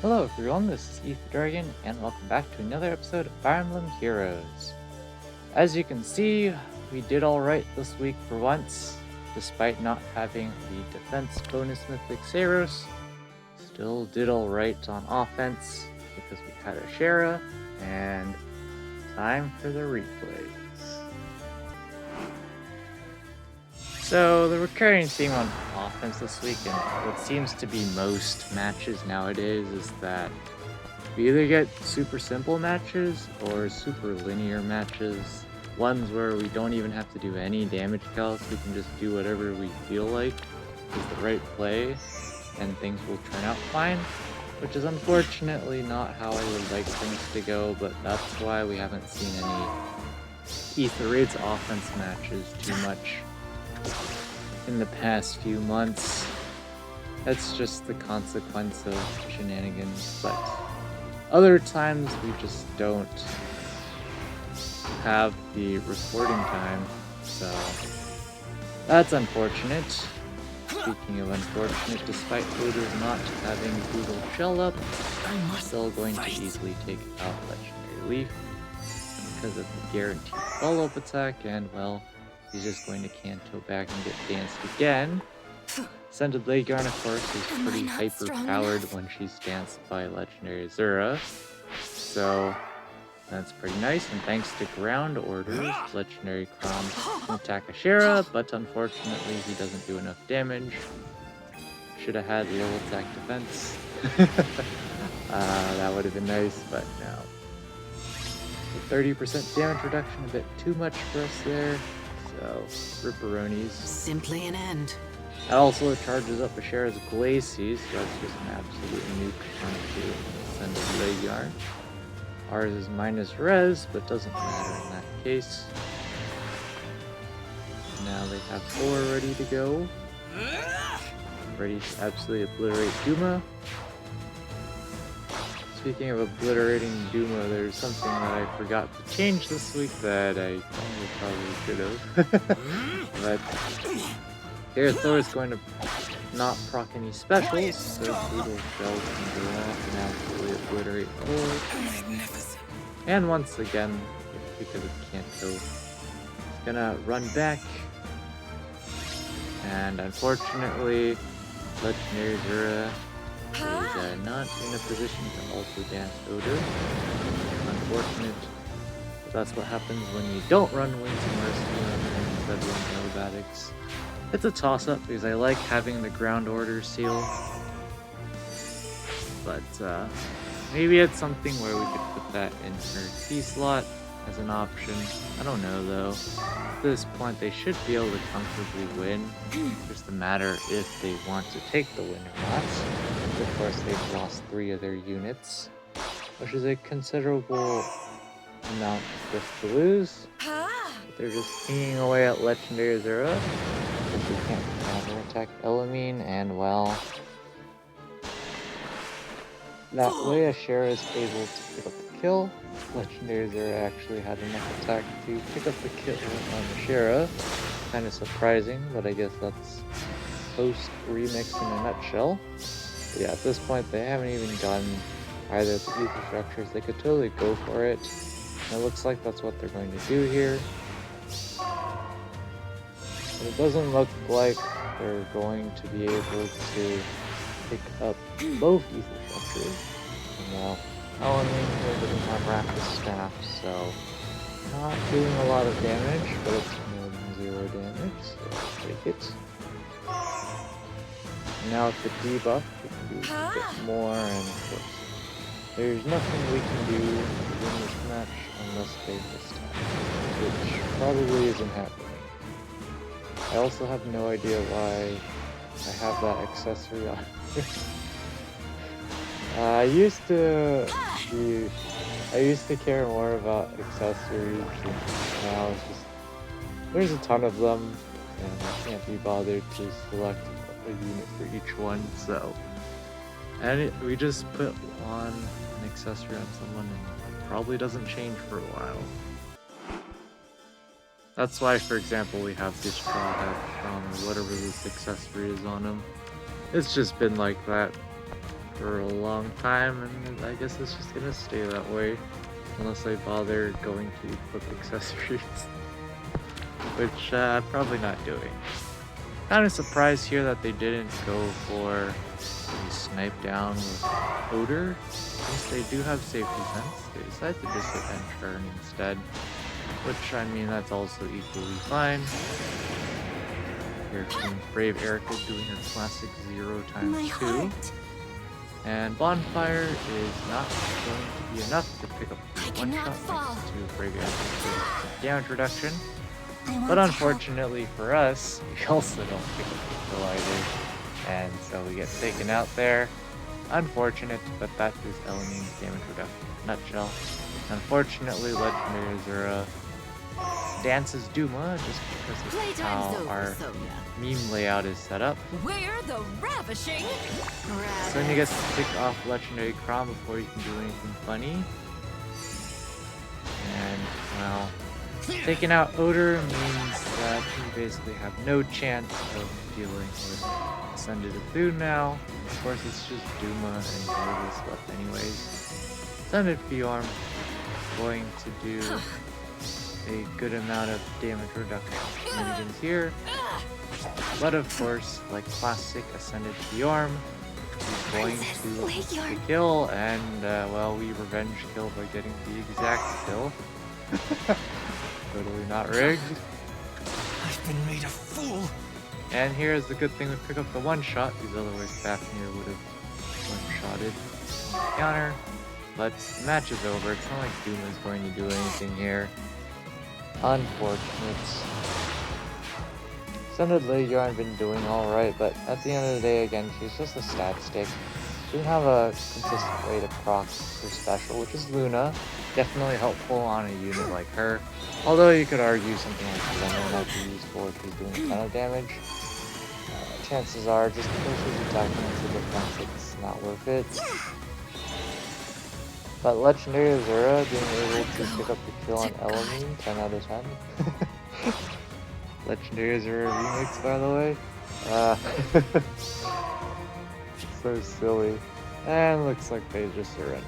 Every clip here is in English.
Hello everyone, this is Ethan Dragon, and welcome back to another episode of Fire Emblem Heroes. As you can see, we did alright this week for once, despite not having the defense bonus Mythic Saros. Still did alright on offense, because we had a Shara, and time for the replays. So, the recurring theme on offense this week, and what seems to be most matches nowadays, is that we either get super simple matches or super linear matches. Ones where we don't even have to do any damage calcs, we can just do whatever we feel like is the right play, and things will turn out fine. Which is unfortunately not how I would like things to go, but that's why we haven't seen any Aetherid's offense matches too much in the past few months. That's just the consequence of shenanigans, but other times we just don't have the recording time, so that's unfortunate. Speaking of unfortunate, despite Odo's not having Google Shell up, I'm still going to easily take out Legendary Leaf because of the guaranteed follow-up attack, and well, he's just going to Kanto back and get danced again. Scented Leguarn, of course, is pretty hyper-powered when she's danced by Legendary Azura, so that's pretty nice, and thanks to ground orders, Legendary Chrom can attack Ashera, but unfortunately he doesn't do enough damage. Should have had low attack defense. That would have been nice, but no. The 30% damage reduction, a bit too much for us there. So, Ripperonis. Simply an end. That also charges up Ashera's Glacies, so that's just an absolute nuke onto Sended Leguarn. Ours is minus res, but doesn't matter in that case. Now they have 4 ready to go. Ready to absolutely obliterate Duma. Speaking of obliterating Duma, there's something that I forgot to change this week that I probably should have. But here Thor is going to not proc any specials, so Brutal Shell can go off and absolutely obliterate Thor. And once again, because it can't go, it's gonna run back. And unfortunately, Legendary Azura is not in a position to also dance Odo. Unfortunate, but that's what happens when you don't run Wings of Mercy and instead run Aerobatics. It's a toss-up because I like having the ground order seal, but maybe it's something where we could put that in her T slot as an option. I don't know though. At this point they should be able to comfortably win. Just a matter if they want to take the win or not. Of course they've lost 3 of their units, which is a considerable amount just to lose. But they're just pinging away at Legendary Azura. Because we can't counter-attack Elamine, and well, that way Ashera is able to pick up the kill. Legendary Azura actually had enough attack to pick up the kill on Ashera. Kind of surprising, but I guess that's post-remix in a nutshell. But yeah, at this point they haven't even gotten either of the ether structures. They could totally go for it. And it looks like that's what they're going to do here. But it doesn't look like they're going to be able to pick up both ether structures. Well, Elamine here doesn't have Rapid Staff, so not doing a lot of damage, but it's more than 0 damage, so I'll take it. Now with the debuff, we can do a bit more, and of course, there's nothing we can do to win this match unless they misstep, which probably isn't happening. I also have no idea why I have that accessory on. I used to care more about accessories, and now it's just there's a ton of them, and I can't be bothered to select a unit for each one. So, and we just put on an accessory on someone, and it probably doesn't change for a while. That's why, for example, we have this Straw Hat or whatever this accessory is on him. It's just been like that for a long time, and I guess it's just gonna stay that way unless I bother going to equip accessories, which probably not doing. Kind of surprised here that they didn't go for a snipe down with Odor, since they do have safety sense. They decided to just hit end turn instead, which I mean that's also equally fine. Here comes Brave Erica doing her classic 0x2. And Bonfire is not going to be enough to pick up the one shot next to Brave Erica's damage reduction. But unfortunately for us, we also don't pick up the kill either. And so we get taken out there. Unfortunate, but that is Elenine's damage reduction in a nutshell. Unfortunately, Legendary Azura dances Duma just because of how our meme layout is set up. We're the ravishing. So then you get to pick off Legendary Crom before you can do anything funny. And, well, taking out Odor means that you basically have no chance of dealing with Ascended Bethune now. Of course, it's just Duma and Gorgus left anyways. Ascended Fjorm going to do a good amount of damage reduction shenanigans here. But of course, like classic Ascended Fjorm, he's going to the kill, and well, we revenge kill by getting the exact kill. Totally not rigged. I've been made a fool. And here's the good thing: we pick up the one shot, because otherwise Fafnir would have one-shotted on the counter. But the match is over. It's not like Duma is going to do anything here. Unfortunate. Ascended Legion been doing alright, but at the end of the day, again, she's just a stat stick. She doesn't have a consistent way to proc her special, which is Luna. Definitely helpful on a unit like her. Although you could argue something like Luna might be useful if she's doing a ton of damage. Chances are, just because she's attacking into defense, it's not worth it. But Legendary Azura being able to pick up the kill on Elamine, 10 out of 10. Legendary Azura remix, by the way. So silly. And looks like they just surrender.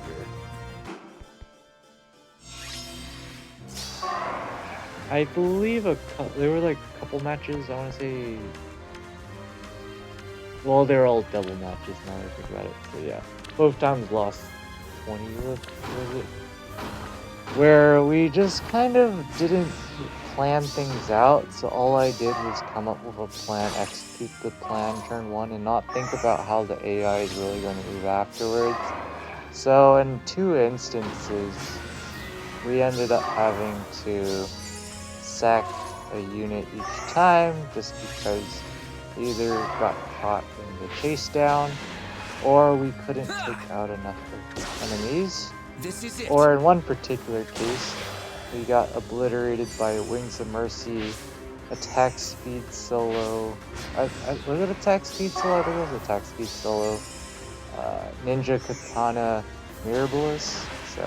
I believe there were like a couple matches, I want to say. Well, they were all double matches now that I think about it. So yeah, both times lost 20 was it? Where we just kind of didn't plan things out, so all I did was come up with a plan, execute the plan turn one, and not think about how the AI is really going to move afterwards. So in 2 instances, we ended up having to sack a unit each time just because we either got caught in the chase down or we couldn't take out enough of the enemies. This is it. Or in one particular case, we got obliterated by Wings of Mercy, attack speed solo. Was it attack speed solo? I think it was attack speed solo. Ninja Katana Mirabilis. So.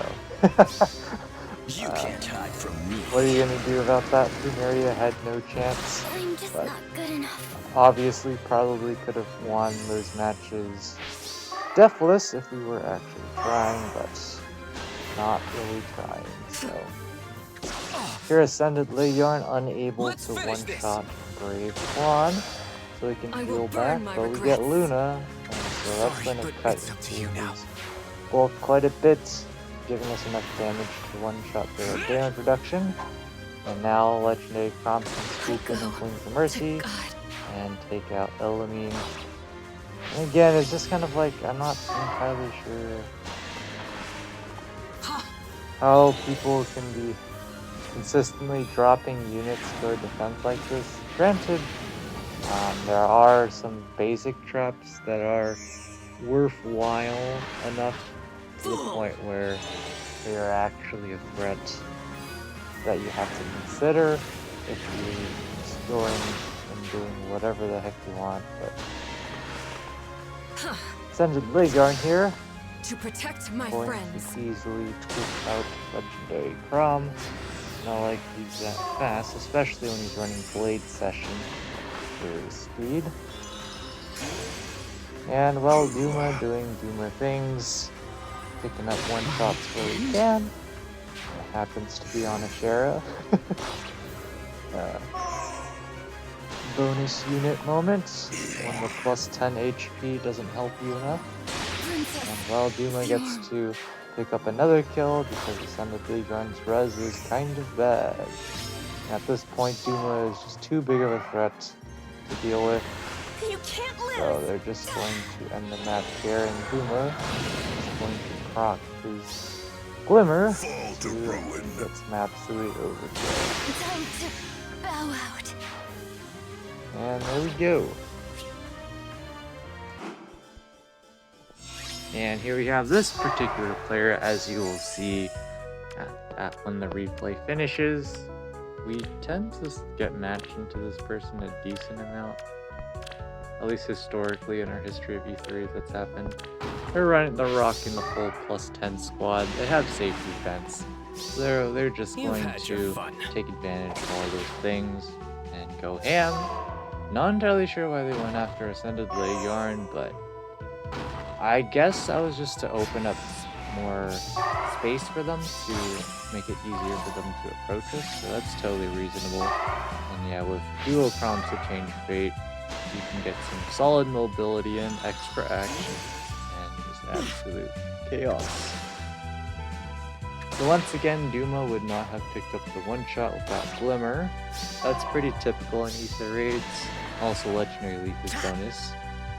You can't hide from me. What are you gonna do about that? Lunaria had no chance. I'm just not good enough. Obviously, probably could have won those matches deathless if we were actually trying, but not really trying. So here, Ascended Leon unable to one-shot Brave Swan, so we can heal back, but we get Luna, and so that's gonna cut his bulk quite a bit, giving us enough damage to one-shot their damage reduction. And now Legendary Crom can sweep in and Wings of Mercy and take out Elamine. And again, it's just kind of like, I'm not entirely sure how people can be consistently dropping units for defense like this. Granted, there are some basic traps that are worthwhile enough to the point where they are actually a threat that you have to consider if you're just going and doing whatever the heck you want. But Ascended Legarn here, To protect my going friends. to easily tweak out Legendary Crom. And I like to use that fast, especially when he's running Blade Session for speed. And well, Duma doing Duma things, picking up one shots where he can. It happens to be on a Shara. Bonus unit moment when the plus 10 HP doesn't help you enough. And well, Duma gets to pick up another kill because Ascended League's res is kind of bad. At this point, Duma is just too big of a threat to deal with. You can't lose. So they're just going to end the match here, and Duma is going to proc his Glimmer to get some absolute overkill. Time to bow out. And there we go. And here we have this particular player, as you will see when the replay finishes. We tend to get matched into this person a decent amount. At least historically in our history of E3 that's happened. They're rocking the full plus 10 squad. They have safe defense. So they're just going to take advantage of all those things and go ham. Not entirely sure why they went after Ascended League's, but I guess that was just to open up more space for them to make it easier for them to approach us, so that's totally reasonable. And yeah, with duo prompts to change fate, you can get some solid mobility in, extra action, and just absolute chaos. So once again, Duma would not have picked up the one shot without Glimmer. That's pretty typical in Ether raids. Also legendary leap is bonus.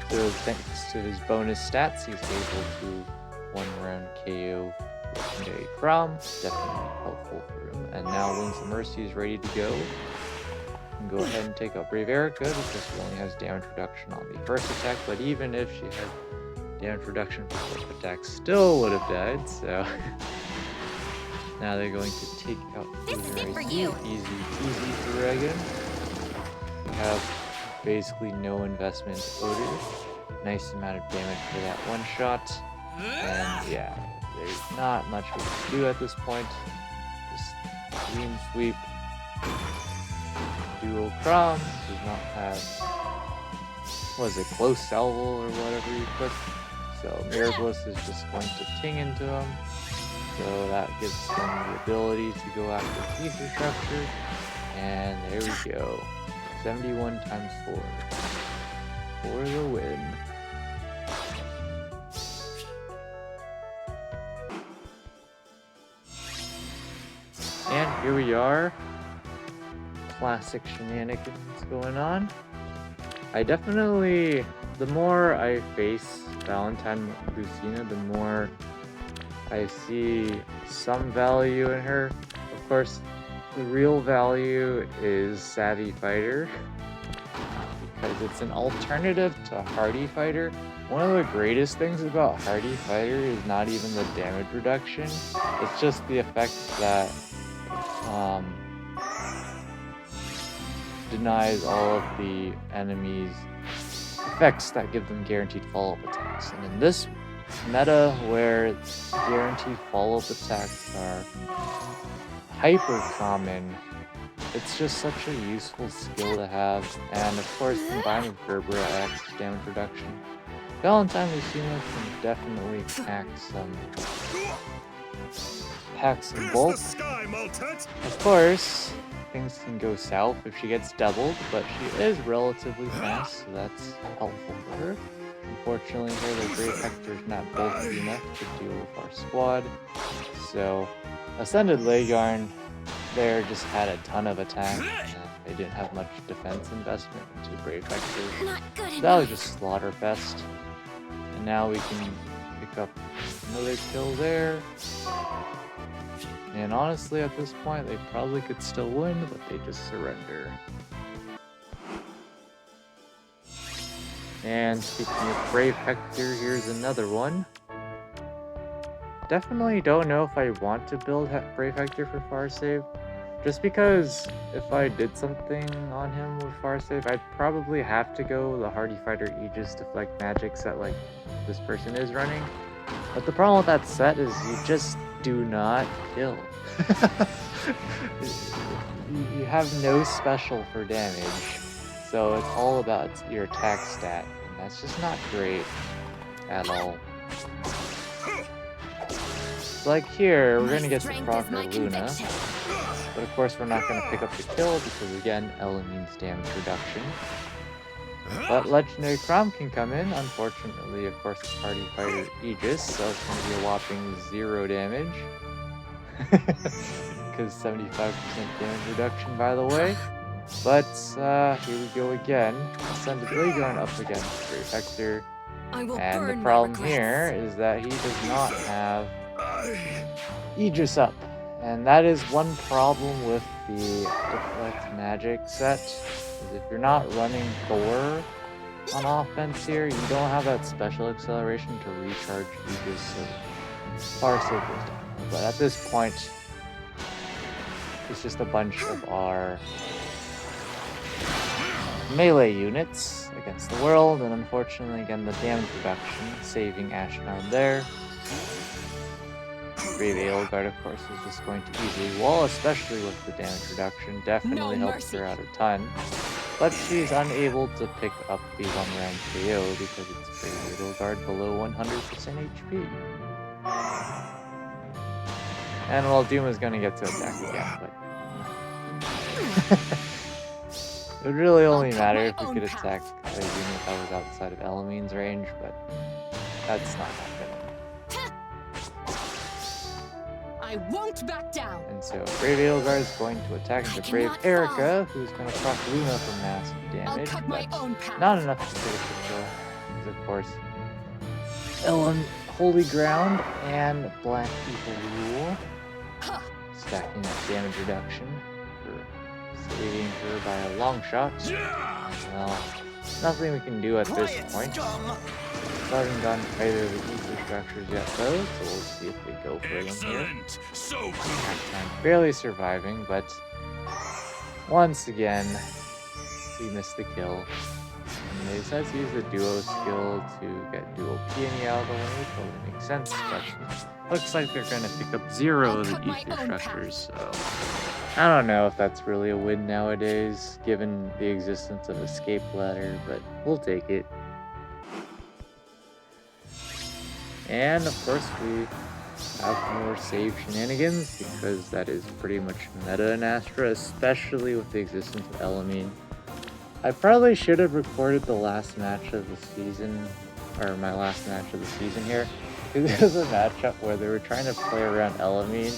So thanks to his bonus stats, he's able to one round KO legendary Crom. Definitely helpful for him. And now Wings of Mercy is ready to go. And go ahead and take out Brave Erica because she only has damage reduction on the first attack, but even if she had damage reduction for fourth attack, still would have died, so now they're going to take out This is it for you. Easy peasy dragon. We have basically no investment in Odor. Nice amount of damage for that one shot. And yeah, there's not much we can do at this point. Just clean sweep. Duo Crom does not have, was it, close salvo or whatever you put. So Miraculous is just going to ting into him. So that gives them the ability to go after Ether Structure. And there we go. 71 times 4 for the win. And here we are. Classic shenanigans going on. I definitely, the more I face Valentine Lucina, the more I see some value in her. Of course, the real value is Savvy Fighter, because it's an alternative to Hardy Fighter. One of the greatest things about Hardy Fighter is not even the damage reduction, it's just the effect that denies all of the enemies' effects that give them guaranteed follow-up attacks. And in this meta where guaranteed follow-up attacks are hyper common, it's just such a useful skill to have. And of course, combined with Gerber X damage reduction, Valentine Lucina can definitely pack some bulk. Of course, things can go south if she gets doubled, but she is relatively fast, so that's helpful for her. Unfortunately here, the Great Hector is not bulky enough to deal with our squad, so Ascended League's there just had a ton of attack, and they didn't have much defense investment into Brave Hector. Not good enough. That was just Slaughterfest. And now we can pick up another kill there. And honestly, at this point, they probably could still win, but they just surrender. And speaking of Brave Hector, here's another one. Definitely don't know if I want to build Brave Hector for far save. Just because if I did something on him with far save, I'd probably have to go the Hardy Fighter Aegis Deflect magics that like this person is running. But the problem with that set is you just do not kill. You have no special for damage, so it's all about your attack stat, and That's just not great at all. Like here, we're gonna get the Crocker Luna, but of course we're not gonna pick up the kill because again, Elamine's damage reduction. But Legendary Crom can come in. Unfortunately, of course, it's Party Fighter Aegis, so it's gonna be a whopping 0 damage. Because 75% damage reduction, by the way. But here we go again. Ascended Leguarn up against Great Hector. And the problem here is that he does not have Aegis up. And that is one problem with the Deflect Magic set. Is if you're not running Thor on offense here, you don't have that special acceleration to recharge Aegis. So far so good. But at this point, it's just a bunch of our melee units against the world, and unfortunately, again, the damage reduction, saving Ashnard there. Brave Edelgard, of course, is just going to easily wall, especially with the damage reduction. Definitely helps her out a ton. But she's unable to pick up the one-round KO because it's Brave Edelgard below 100% HP. And well, Doom is going to get to attack again, but it would really only matter if we could attack a unit that was outside of Elamine's range, but that's not happening. I won't back down. And so Brave Edelgard is going to attack the Brave Erica, who's going to proc Luna for massive damage, but not enough to finish the kill. Because of course, Ellen, Holy Ground, and Black Evil Rule stacking that damage reduction for saving her by a long shot. Well, nothing we can do at this point. We haven't gotten either of the ether structures yet though, so we'll see if they go for them here. I'm barely surviving, but once again, we missed the kill. And they decided to use the duo skill to get duo peony out of the way, totally makes sense, but looks like they're going to pick up 0 of the ether structures, so I don't know if that's really a win nowadays, given the existence of Escape Ladder, but we'll take it. And of course we have more save shenanigans, because that is pretty much meta in Astra, especially with the existence of Elamine. I probably should have recorded the last match of the season, or my last match of the season here. This was a matchup where they were trying to play around Elamine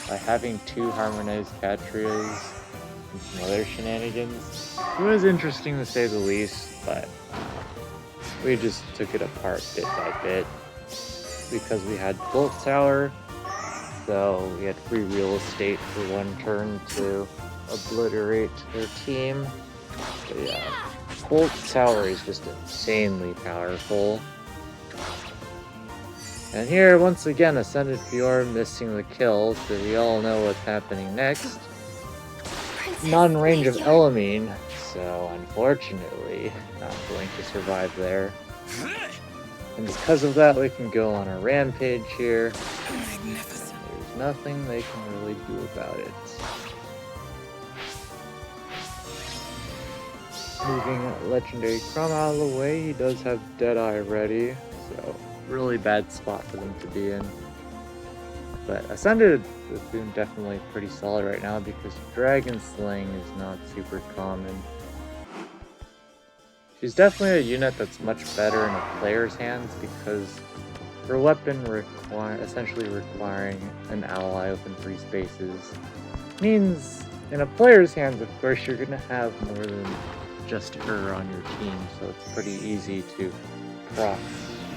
by having 2 harmonized Catrias and some other shenanigans. It was interesting to say the least, but we just took it apart bit by bit because we had Bolt Tower, so we had free real estate for 1 turn to obliterate their team. But yeah, Bolt Tower is just insanely powerful. And here, once again, Ascended Fjord missing the kill, so we all know what's happening next. Not in range of Elamine, so unfortunately, not going to survive there. And because of that, we can go on a rampage here. And there's nothing they can really do about it. Moving Legendary Crom out of the way, he does have Deadeye ready, so really bad spot for them to be in. But Ascended is doing definitely pretty solid right now because Dragon Slaying is not super common. She's definitely a unit that's much better in a player's hands because her weapon essentially requiring an ally within free spaces means in a player's hands, of course, you're going to have more than just her on your team, so it's pretty easy to proc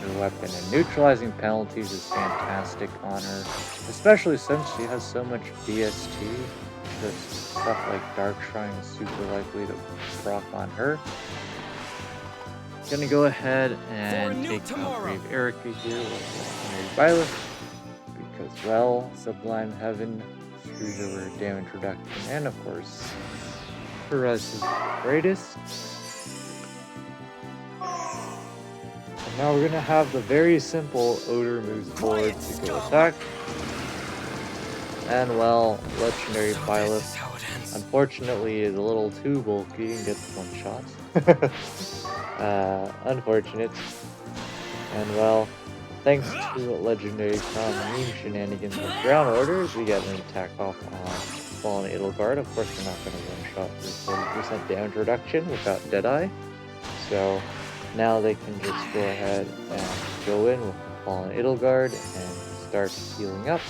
her weapon, and neutralizing penalties is fantastic on her, especially since she has so much BST. Just stuff like Dark Shrine is super likely to proc on her. Gonna go ahead and take out Brave Erica here with Mary Violet, because, well, Sublime Heaven screws over damage reduction, and of course, Perez is greatest. And now we're gonna have the very simple Odor moves forward to go attack. And well, Legendary Byleth unfortunately is a little too bulky and gets 1 shot. Unfortunate. And well, thanks to legendary Crown shenanigans and ground orders, we get an attack off on Fallen Edelgard. Of course, we're not going to one-shot through 40% damage reduction without Deadeye. So now they can just go ahead and go in with Fallen Edelgard and start healing up,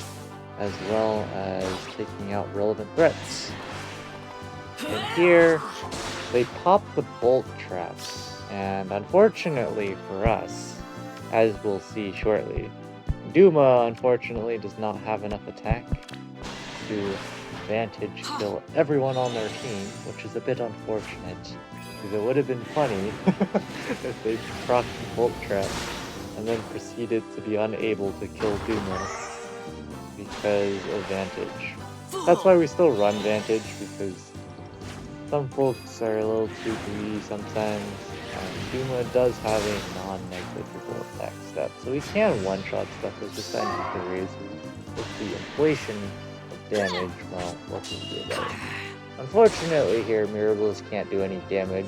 as well as taking out relevant threats. And here, they pop the bolt traps, and unfortunately for us, as we'll see shortly, Duma unfortunately does not have enough attack to advantage kill everyone on their team, which is a bit unfortunate, because it would have been funny if they procced the bolt trap and then proceeded to be unable to kill Duma because of Vantage. That's why we still run Vantage, because some folks are a little too greedy sometimes, and Duma does have a non-negligible attack step, so we can one-shot stuff as just time to raise with the inflation of damage. Well, what can we do about it? Unfortunately here, Mirabilis can't do any damage.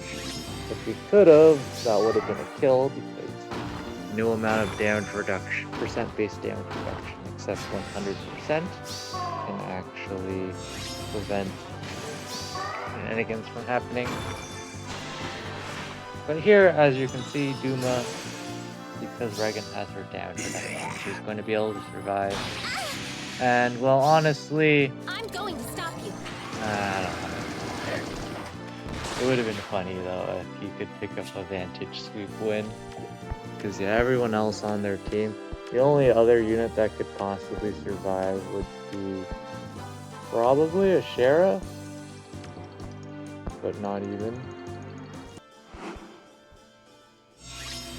If we could have, that would have been a kill, because no amount of damage reduction, percent-based damage reduction, except 100%, can actually prevent shenanigans from happening. But here, as you can see, Duma, because Regan has her damage reduction, she's going to be able to survive. And well, honestly, I'm going to stop you. I don't know. It would have been funny though if he could pick up a Vantage sweep win, because yeah, everyone else on their team, the only other unit that could possibly survive would be probably a Sheriff, but not even.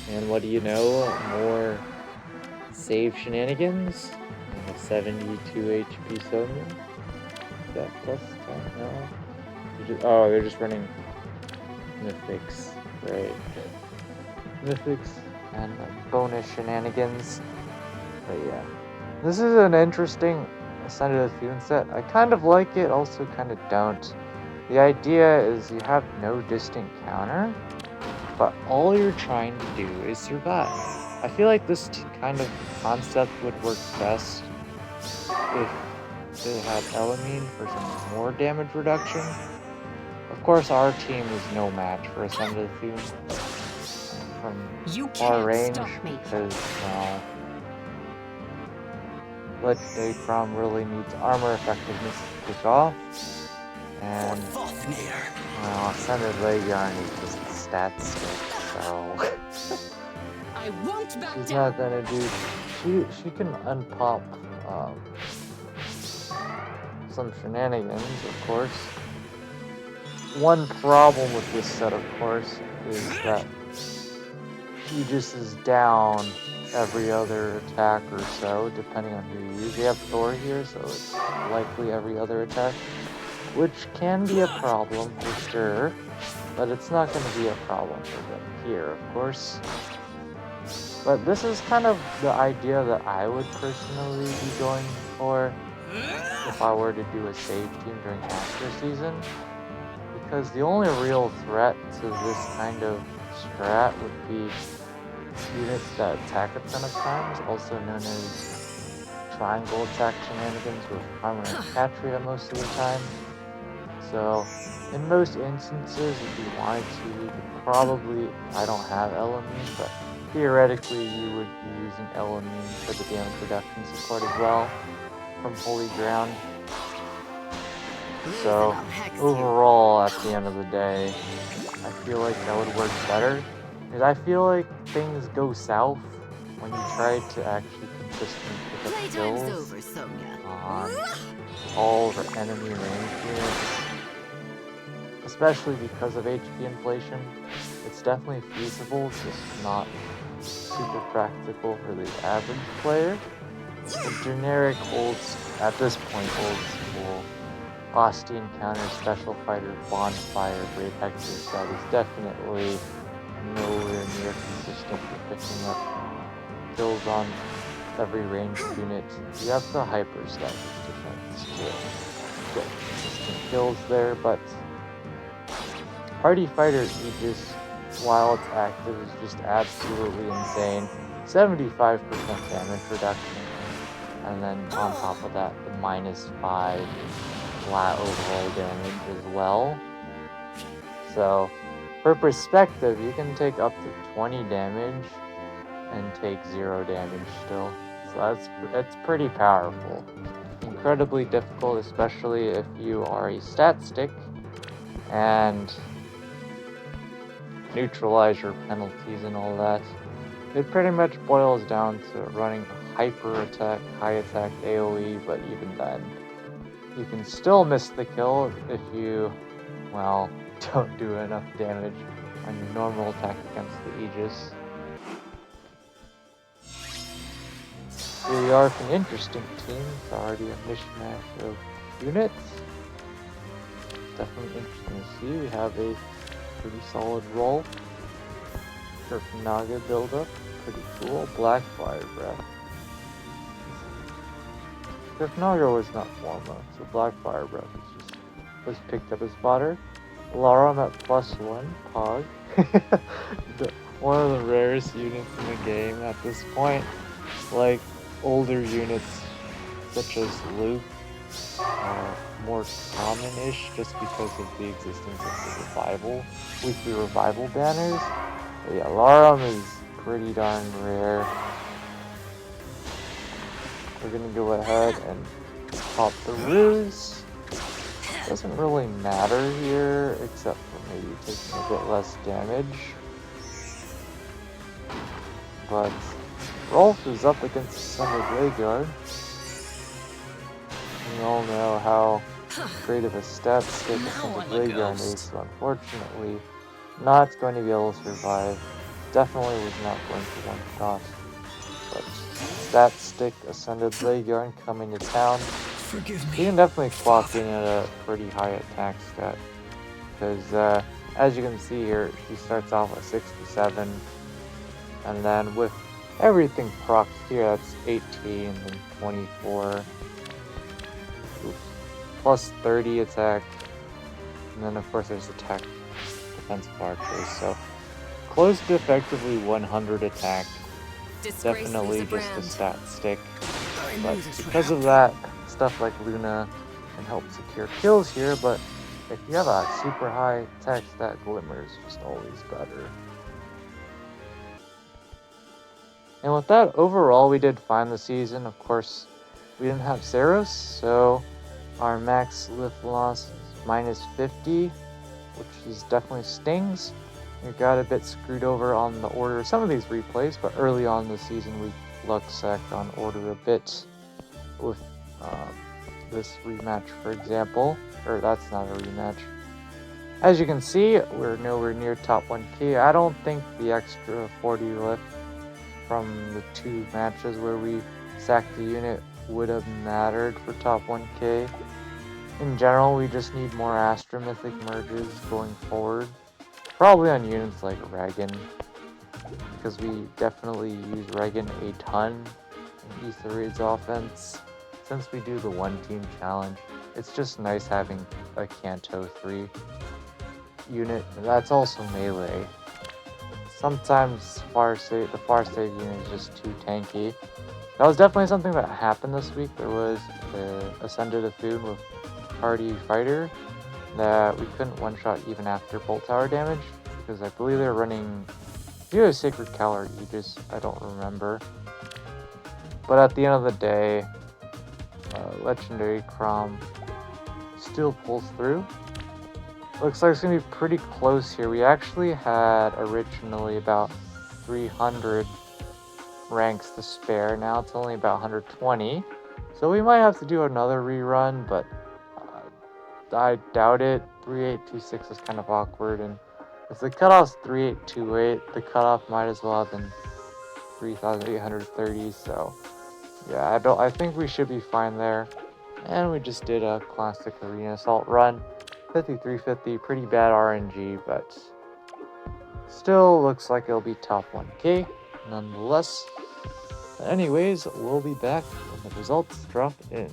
And what do you know? More save shenanigans and a 72 HP Sonya. Is that plus 10? No. They're just running Mythics, right? Mythics and bonus shenanigans. But yeah, this is an interesting Ascended Athene set. I kind of like it, also kind of don't. The idea is you have no distant counter, but all you're trying to do is survive. I feel like this kind of concept would work best if they had Elamine for some more damage reduction. Of course, our team is no match for Ascended Athene from far range, because, well, Legendary Crom really needs armor effectiveness to kick off, and well, Ascended Legion is just a stat stick, so I won't back she's down. not gonna do. She can unpop some shenanigans, of course. One problem with this set, of course, is that Aegis is down every other attack or so, depending on who you use. We have Thor here, so it's likely every other attack, which can be a problem for sure, but it's not going to be a problem for them here, of course. But this is kind of the idea that I would personally be going for if I were to do a save team during Master Season, because the only real threat to this kind of strat would be units that attack a ton of times, also known as triangle attack shenanigans with primary Catria most of the time. So in most instances, if you wanted to, you could probably, I don't have Elamine, but theoretically you would be using Elamine for the damage reduction support as well from Holy Ground. So overall, at the end of the day, I feel like that would work better, because I feel like things go south when you try to actually consistently pick up kills on all the enemy range units, especially because of HP inflation. It's definitely feasible, just not super practical for the average player. The generic at this point, old school Austin counter special fighter bonfire great Hector set is definitely nowhere near consistent for picking up kills on every ranged unit. You have the hyper status defense to get consistent kills there, but Party Fighter Aegis while it's active is just absolutely insane. 75% damage reduction. And then on top of that, the -5 flat overall damage as well. So, for perspective, you can take up to 20 damage and take 0 damage still. So that's pretty powerful. Incredibly difficult, especially if you are a stat stick and neutralize your penalties and all that. It pretty much boils down to running hyper attack, high attack AoE, but even then, you can still miss the kill if you, well, don't do enough damage on your normal attack against the Aegis. Here we are with an interesting team. It's already a mishmash of units. Definitely interesting to see. We have a pretty solid roll. Naga buildup, pretty cool. Blackfire Breath. Naga was not Forma, so Blackfire Breath was picked up as fodder. Larum at +1, Pog. One of the rarest units in the game at this point. Like, older units such as Luke are more common-ish just because of the existence of the weekly revival banners. But yeah, Larum is pretty darn rare. We're gonna go ahead and pop the Ruse. Doesn't really matter here, except for maybe taking a bit less damage. But Rolf is up against Ascended Blade. We all know how great of a stat stick Ascended Blade is, so unfortunately, not going to be able to survive. Definitely was not going to one-shot. But stat stick Ascended Blade coming to town. Forgive me. You can definitely clock in at a pretty high attack stat. Because, as you can see here, she starts off at 67. And then with everything procced here, that's 18 and 24. Oops. Plus 30 attack. And then, of course, there's attack defensive archers. So, close to effectively 100 attack. Definitely just a stat stick. But because of that, stuff like Luna can help secure kills here, but if you have a super high attack stat, Glimmer is just always better. And with that, overall, we did fine this season. Of course, we didn't have Saros, so our max lift loss is -50, which is definitely stings. We got a bit screwed over on the order of some of these replays, but early on in the season, we luck-sacked on order a bit with this rematch, for example. Or that's not a rematch. As you can see, we're nowhere near top 1k. I don't think the extra 40 lift from the 2 matches where we sacked the unit would have mattered for top 1k. In general, we just need more Astra Mythic merges going forward. Probably on units like Regan, because we definitely use Regan a ton in Aether's offense. Since we do the 1-team challenge, it's just nice having a Canto 3 unit, and that's also melee. Sometimes the Farsight unit is just too tanky. That was definitely something that happened this week. There was the Ascended Athun with Hardy Fighter that we couldn't one-shot even after Bolt Tower damage, because I believe they're running either Sacred Cow or Aegis, I don't remember. But at the end of the day, Legendary Crom still pulls through. Looks like it's going to be pretty close here. We actually had originally about 300 ranks to spare. Now it's only about 120. So we might have to do another rerun, but I doubt it. 3826 is kind of awkward, and if the cutoff's 3828, the cutoff might as well have been 3830. So yeah, I think we should be fine there. And we just did a classic arena assault run. 5350, pretty bad RNG, but still looks like it'll be top 1k nonetheless. But anyways, we'll be back when the results drop in.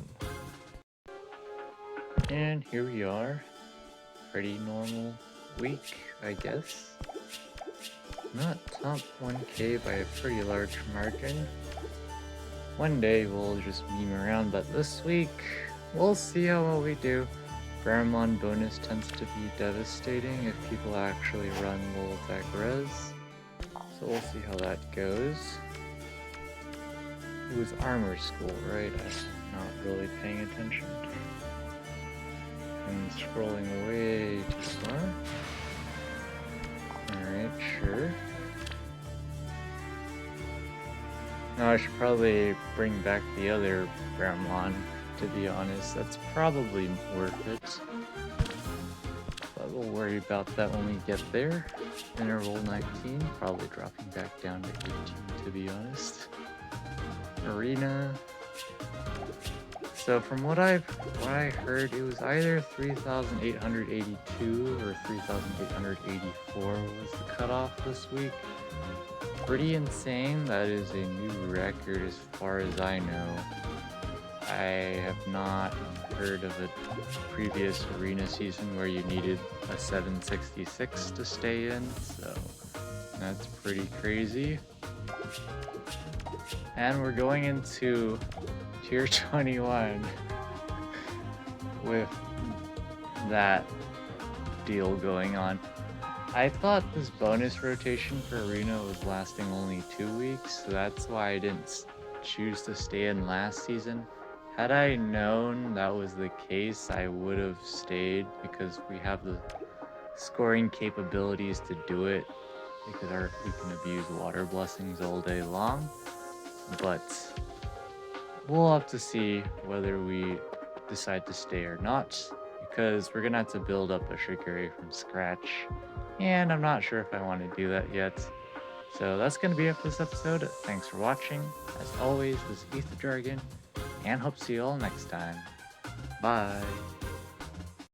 And here we are. Pretty normal week, I guess. not top 1k by a pretty large margin. One day we'll just meme around, but this week we'll see how well we do. Paramon bonus tends to be devastating if people actually run low attack res, so we'll see how that goes. It was armor school, right? I'm not really paying attention. I'm scrolling way too far. Alright, sure. Now I should probably bring back the other Paramon, to be honest. That's probably worth it. But we'll worry about that when we get there. Interval 19, probably dropping back down to 18, to be honest. Arena. So from what I heard, it was either 3,882 or 3,884 was the cutoff this week. Pretty insane. That is a new record as far as I know. I have not heard of a previous arena season where you needed a 766 to stay in, so that's pretty crazy. And we're going into tier 21 with that deal going on. I thought this bonus rotation for Arena was lasting only 2 weeks, so that's why I didn't choose to stay in last season. Had I known that was the case, I would have stayed because we have the scoring capabilities to do it because we can abuse water blessings all day long. But we'll have to see whether we decide to stay or not, because we're gonna have to build up a Shigure from scratch, and I'm not sure if I want to do that yet. So that's gonna be it for this episode. Thanks for watching. As always, this is Ether Dragon, and hope to see you all next time. Bye.